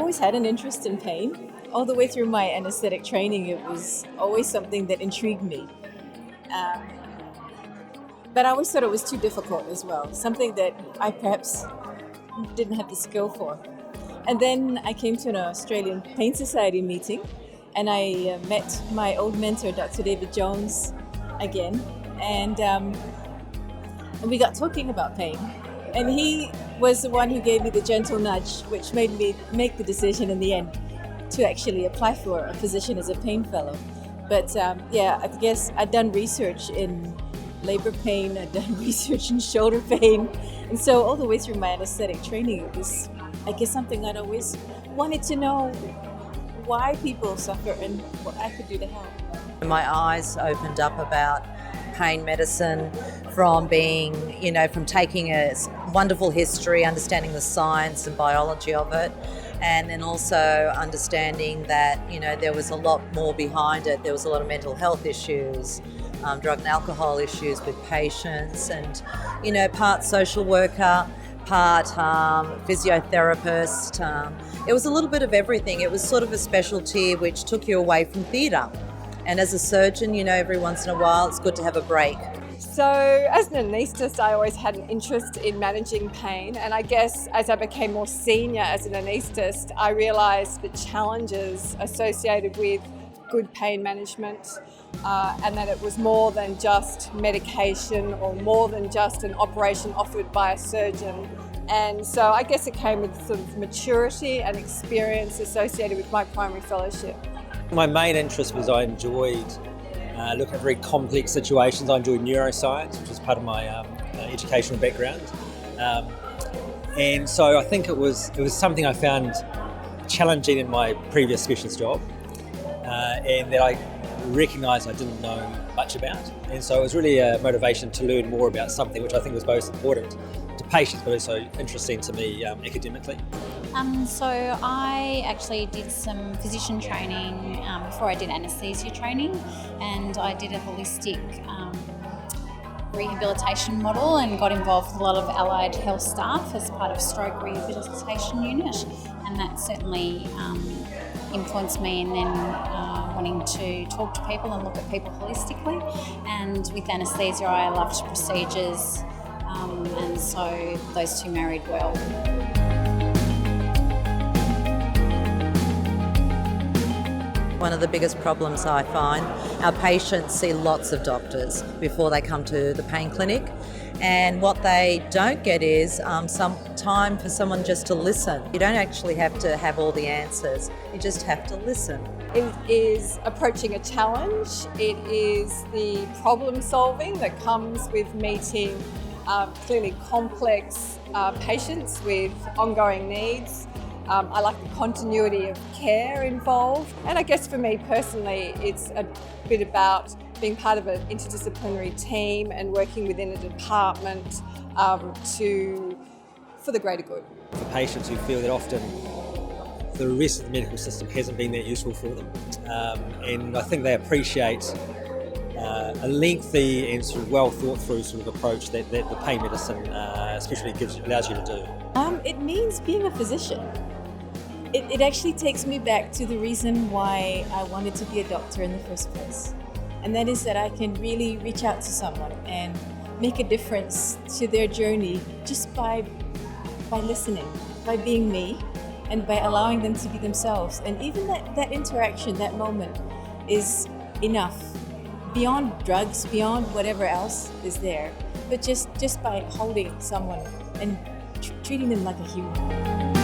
always had an interest in pain. All the way through my anesthetic training, it was always something that intrigued me. Um, but I always thought it was too difficult as well, something that I perhaps didn't have the skill for. And then I came to an Australian Pain Society meeting, and I met my old mentor, Dr. David Jones, again, and we got talking about pain. And he was the one who gave me the gentle nudge, which made me make the decision in the end to actually apply for a position as a pain fellow. But I guess I'd done research in labor pain, I'd done research in shoulder pain, and so all the way through my anesthetic training, it was, I guess, something I'd always wanted to know why people suffer and what I could do to help. My eyes opened up about pain medicine from being, from taking a wonderful history, understanding the science and biology of it, and then also understanding that, there was a lot more behind it. There was a lot of mental health issues, drug and alcohol issues with patients, and, part social worker, part physiotherapist. It was a little bit of everything. It was sort of a specialty which took you away from theatre. And as a surgeon, every once in a while it's good to have a break. So as an anaesthetist, I always had an interest in managing pain, and I guess as I became more senior as an anaesthetist, I realised the challenges associated with good pain management, and that it was more than just medication or more than just an operation offered by a surgeon. And so I guess it came with sort of maturity and experience associated with my primary fellowship. My main interest was I enjoyed looking at very complex situations. I enjoyed neuroscience, which is part of my educational background. And so I think it was something I found challenging in my previous specialist job, and that I recognised I didn't know much about. And so it was really a motivation to learn more about something which I think was both important to patients but also interesting to me academically. So I actually did some physician training before I did anaesthesia training, and I did a holistic rehabilitation model and got involved with a lot of allied health staff as part of stroke rehabilitation unit, and that certainly influenced me in then wanting to talk to people and look at people holistically. And with anaesthesia I loved procedures, and so those two married well. One of the biggest problems I find, our patients see lots of doctors before they come to the pain clinic, and what they don't get is some time for someone just to listen. You don't actually have to have all the answers, you just have to listen. It is approaching a challenge. It is the problem solving that comes with meeting clearly complex patients with ongoing needs. I like the continuity of care involved. And I guess for me personally, it's a bit about being part of an interdisciplinary team and working within a department for the greater good. For patients who feel that often the rest of the medical system hasn't been that useful for them. And I think they appreciate a lengthy and sort of well thought through sort of approach that the pain medicine especially allows you to do. It means being a physician. It actually takes me back to the reason why I wanted to be a doctor in the first place. And that is that I can really reach out to someone and make a difference to their journey just by listening, by being me, and by allowing them to be themselves. And even that interaction, that moment is enough. Beyond drugs, beyond whatever else is there. But just by holding someone and treating them like a human.